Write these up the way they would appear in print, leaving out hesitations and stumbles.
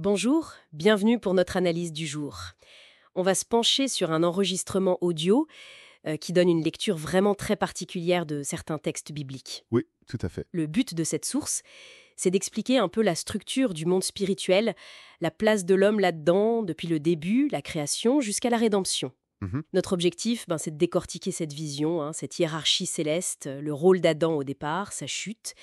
Bonjour, bienvenue pour notre analyse du jour. On va se pencher sur un enregistrement audio qui donne une lecture vraiment très particulière de certains textes bibliques. Oui, tout à fait. Le but de cette source, c'est d'expliquer un peu la structure du monde spirituel, la place de l'homme là-dedans, depuis le début, la création, jusqu'à la rédemption. Mhm. Notre objectif, c'est de décortiquer cette vision, cette hiérarchie céleste, le rôle d'Adam au départ, sa chute,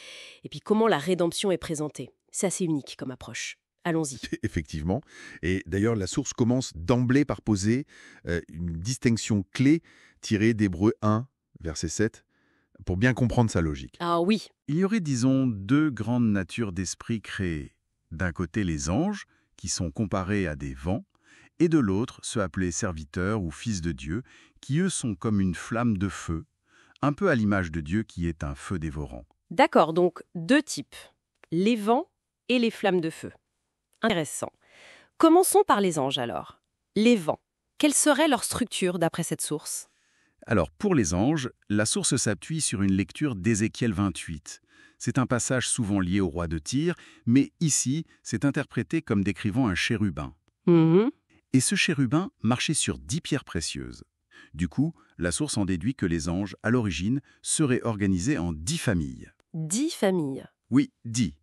et puis comment la rédemption est présentée. C'est assez unique comme approche. Allons-y. Effectivement. Et d'ailleurs, la source commence d'emblée par poser une distinction clé tirée d'Hébreux 1, verset 7, pour bien comprendre sa logique. Ah oui, Il y aurait, disons, deux grandes natures d'esprit créées. D'un côté, les anges, qui sont comparés à des vents, et de l'autre, ceux appelés serviteurs ou fils de Dieu, qui eux sont comme une flamme de feu, un peu à l'image de Dieu qui est un feu dévorant. d'accord, donc deux types, les vents et les flammes de feu. Intéressant. Commençons par les anges alors. Les vents, quelle serait leur structure d'après cette source? Alors, pour les anges, la source s'appuie sur une lecture d'Ézéchiel 28. C'est un passage souvent lié au roi de Tyr, mais ici, c'est interprété comme décrivant un chérubin. Mhm. Et ce chérubin marchait sur 10 pierres précieuses. Du coup, la source en déduit que les anges, à l'origine, seraient organisés en 10 familles. 10 familles. Oui, 10.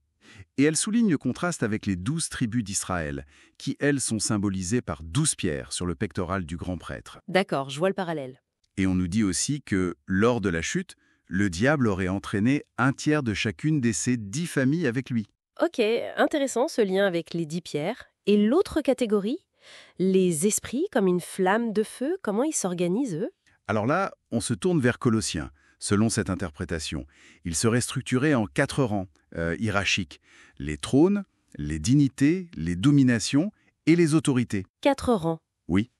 Et elle souligne le contraste avec les 12 tribus d'Israël, qui, elles, sont symbolisées par 12 pierres sur le pectoral du grand prêtre. D'accord, je vois le parallèle. Et on nous dit aussi que, lors de la chute, le diable aurait entraîné un tiers de chacune de ces 10 familles avec lui. Ok, intéressant ce lien avec les 10 pierres. Et l'autre catégorie? Les esprits, comme une flamme de feu, comment ils s'organisent, eux? Alors là, on se tourne vers Colossiens. Selon cette interprétation, il serait structuré en 4 rangs hiérarchiques. Les trônes, les dignités, les dominations et les autorités. 4 rangs. Oui,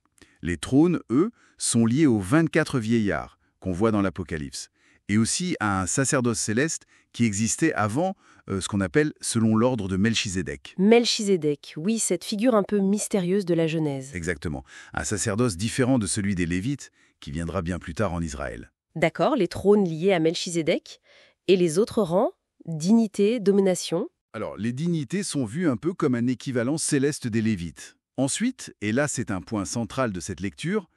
les trônes, eux, sont liés aux 24 vieillards qu'on voit dans l'Apocalypse, et aussi à un sacerdoce céleste qui existait avant ce qu'on appelle selon l'ordre de Melchizedek. Melchizedek, oui, cette figure un peu mystérieuse de la Genèse. Exactement, un sacerdoce différent de celui des Lévites, qui viendra bien plus tard en Israël. D'accord, les trônes liés à Melchizedek. Et les autres rangs? Dignité, domination. Alors, les dignités sont vues un peu comme un équivalent céleste des Lévites. Ensuite, et là c'est un point central de cette lecture,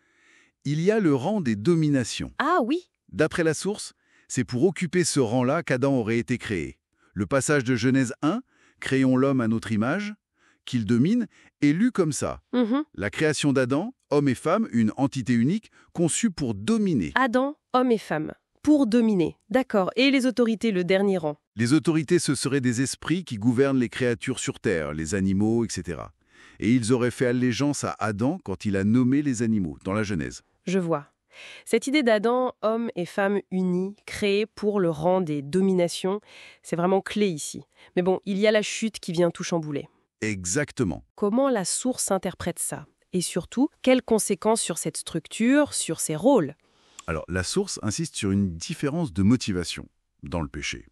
il y a le rang des dominations. Ah oui, D'après la source, c'est pour occuper ce rang-là qu'Adam aurait été créé. Le passage de Genèse 1, « Créons l'homme à notre image », qu'il domine, est lu comme ça. mhm. La création d'Adam, homme et femme, une entité unique, conçue pour dominer. Adam, homme et femme. Pour dominer. D'accord. Et les autorités, le dernier rang. Les autorités, ce seraient des esprits qui gouvernent les créatures sur Terre, les animaux, etc. Et ils auraient fait allégeance à Adam quand il a nommé les animaux, dans la Genèse. Je vois. Cette idée d'Adam, homme et femme unis, créés pour le rang des dominations, c'est vraiment clé ici. Mais bon, il y a la chute qui vient tout chambouler. Exactement. Comment la source interprète ça? Et surtout, quelles conséquences sur cette structure, sur ses rôles? Alors, la source insiste sur une différence de motivation dans le péché.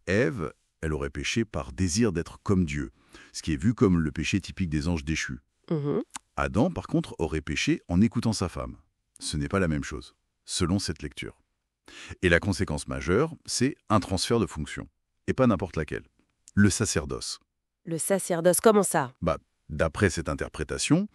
Ève, elle aurait péché par désir d'être comme Dieu, ce qui est vu comme le péché typique des anges déchus. Mhm. Adam, par contre, aurait péché en écoutant sa femme. Ce n'est pas la même chose, selon cette lecture. Et la conséquence majeure, c'est un transfert de fonction. Et pas n'importe laquelle. Le sacerdoce. Le sacerdoce, comment ça? D'après cette interprétation,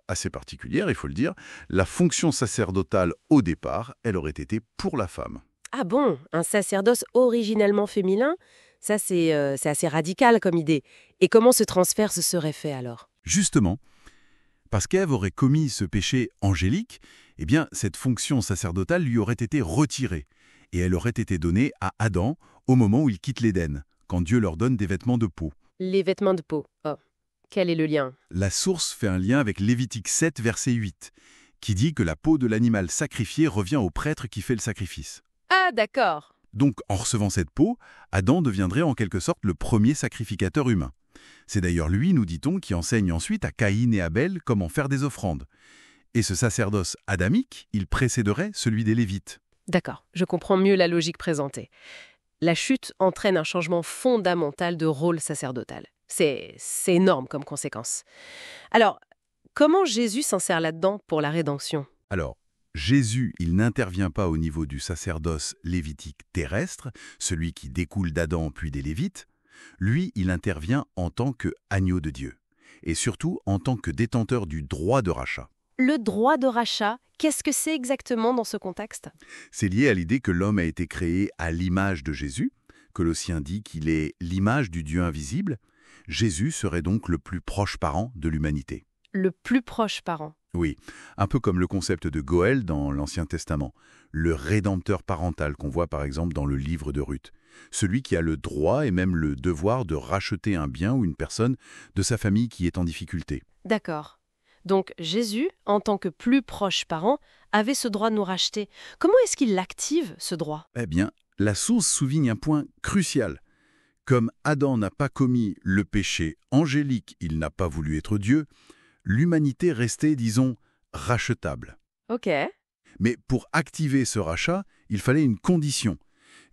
assez particulière, il faut le dire, la fonction sacerdotale, au départ, elle aurait été pour la femme. Ah bon, un sacerdoce originellement féminin? Ça, c'est assez radical comme idée. Et comment ce transfert se serait fait alors? Justement, parce qu'Ève aurait commis ce péché angélique, eh bien, cette fonction sacerdotale lui aurait été retirée, et elle aurait été donnée à Adam au moment où il quitte l'Éden, quand Dieu leur donne des vêtements de peau. Les vêtements de peau. Oh, quel est le lien? La source fait un lien avec Lévitique 7, verset 8, qui dit que la peau de l'animal sacrifié revient au prêtre qui fait le sacrifice. Ah, d'accord. Donc, en recevant cette peau, Adam deviendrait en quelque sorte le premier sacrificateur humain. C'est d'ailleurs lui, nous dit-on, qui enseigne ensuite à Caïn et Abel comment faire des offrandes. Et ce sacerdoce adamique, il précéderait celui des Lévites. D'accord, je comprends mieux la logique présentée. La chute entraîne un changement fondamental de rôle sacerdotal. C'est énorme comme conséquence. Alors, comment Jésus s'insère là-dedans pour la rédemption? Alors, Jésus, il n'intervient pas au niveau du sacerdoce lévitique terrestre, celui qui découle d'Adam puis des Lévites. Lui, il intervient en tant qu'agneau de Dieu, et surtout en tant que détenteur du droit de rachat. Le droit de rachat, qu'est-ce que c'est exactement dans ce contexte? C'est lié à l'idée que l'homme a été créé à l'image de Jésus. Colossiens dit qu'il est l'image du Dieu invisible. Jésus serait donc le plus proche parent de l'humanité. Le plus proche parent. Oui, un peu comme le concept de Goël dans l'Ancien Testament, le rédempteur parental qu'on voit par exemple dans le livre de Ruth. Celui qui a le droit et même le devoir de racheter un bien ou une personne de sa famille qui est en difficulté. D'accord. Donc Jésus, en tant que plus proche parent, avait ce droit de nous racheter. Comment est-ce qu'il l'active, ce droit? Eh bien, la source souligne un point crucial. Comme Adam n'a pas commis le péché angélique, il n'a pas voulu être Dieu, l'humanité restait, disons, rachetable. Ok. Mais pour activer ce rachat, il fallait une condition.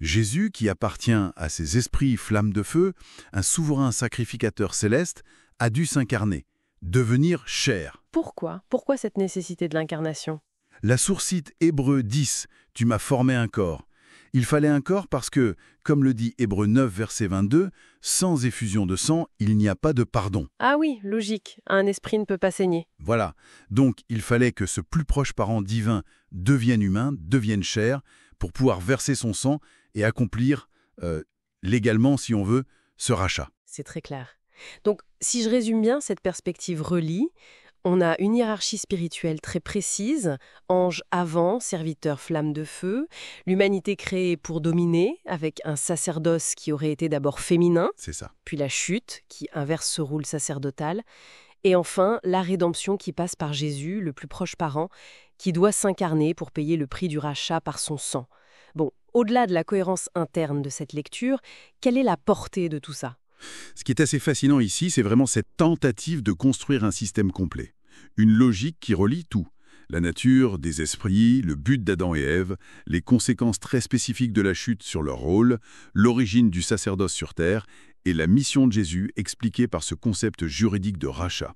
Jésus, qui appartient à ces esprits flammes de feu, un souverain sacrificateur céleste, a dû s'incarner, devenir chair. Pourquoi? Pourquoi cette nécessité de l'incarnation? La source cite Hébreux 10, « Tu m'as formé un corps ». Il fallait un corps parce que, comme le dit Hébreux 9, verset 22, sans effusion de sang, il n'y a pas de pardon. Ah oui, logique. Un esprit ne peut pas saigner. Voilà. Donc, il fallait que ce plus proche parent divin devienne humain, devienne chair, pour pouvoir verser son sang et accomplir, légalement, si on veut, ce rachat. C'est très clair. Donc, si je résume bien cette perspective relie, on a une hiérarchie spirituelle très précise, ange avant, serviteur flamme de feu, l'humanité créée pour dominer, avec un sacerdoce qui aurait été d'abord féminin, C'est ça. puis la chute qui inverse ce rôle sacerdotal, et enfin la rédemption qui passe par Jésus, le plus proche parent, qui doit s'incarner pour payer le prix du rachat par son sang. Bon, au-delà de la cohérence interne de cette lecture, quelle est la portée de tout ça ? Ce qui est assez fascinant ici, c'est vraiment cette tentative de construire un système complet. Une logique qui relie tout. La nature, des esprits, le but d'Adam et Ève, les conséquences très spécifiques de la chute sur leur rôle, l'origine du sacerdoce sur terre et la mission de Jésus expliquée par ce concept juridique de rachat.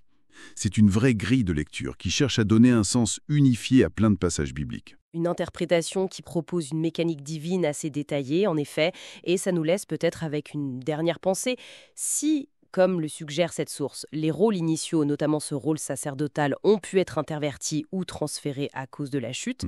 C'est une vraie grille de lecture qui cherche à donner un sens unifié à plein de passages bibliques. Une interprétation qui propose une mécanique divine assez détaillée, en effet, et ça nous laisse peut-être avec une dernière pensée. Si, comme le suggère cette source, les rôles initiaux, notamment ce rôle sacerdotal, ont pu être intervertis ou transférés à cause de la chute,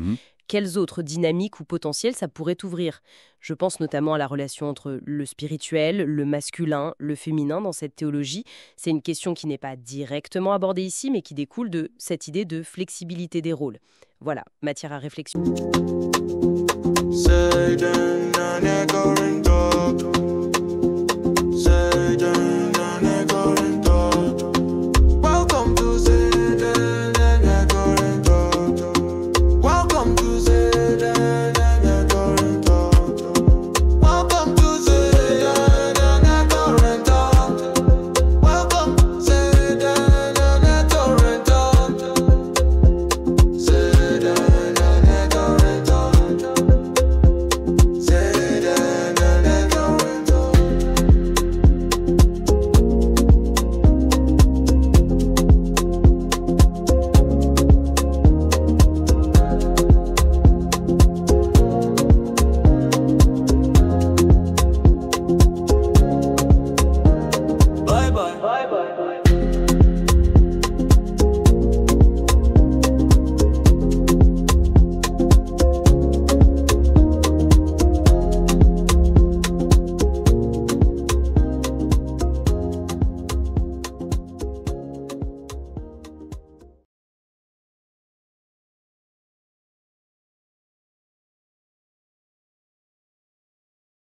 quelles autres dynamiques ou potentiels ça pourrait ouvrir? Je pense notamment à la relation entre le spirituel, le masculin, le féminin dans cette théologie. C'est une question qui n'est pas directement abordée ici, mais qui découle de cette idée de flexibilité des rôles. Voilà, matière à réflexion.